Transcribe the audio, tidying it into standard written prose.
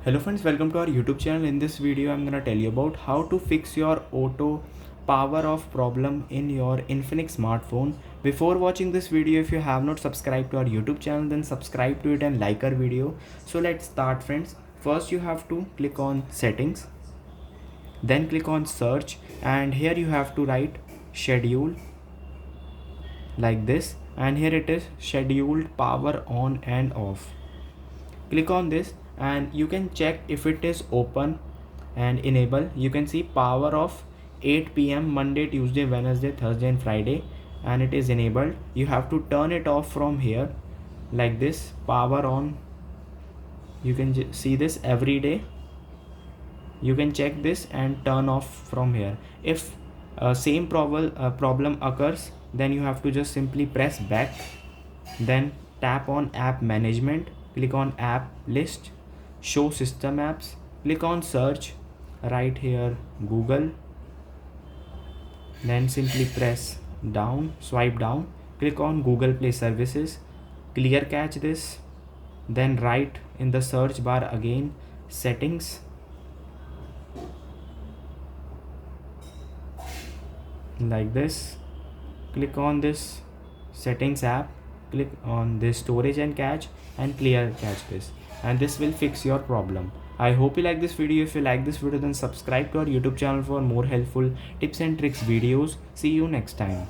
Hello friends, welcome to our YouTube channel. In this video I'm gonna tell you about how to fix your auto power off problem in your Infinix smartphone. Before watching this video, if you have not subscribed to our YouTube channel, then subscribe to it and like our video. So let's start friends. First you have to click on settings, then click on search, and here you have to write schedule like this, and here it is scheduled power on and off. Click on this and you can check if it is open and enable. You can see power off 8 p.m. Monday, Tuesday, Wednesday, Thursday and Friday, and it is enabled. You have to turn it off from here like this. Power on, you can see this every day. You can check this and turn off from here. If same problem occurs, then you have to just simply press back, then tap on app management, click on app list, show system apps, click on search, right here Google, then simply press down, swipe down, click on Google Play Services, clear cache this, then write in the search bar again settings, like this. Click on this settings app, click on this storage and cache and clear cache this, and this will fix your problem. I hope you like this video. If you like this video, then subscribe to our YouTube channel for more helpful tips and tricks videos. See you next time.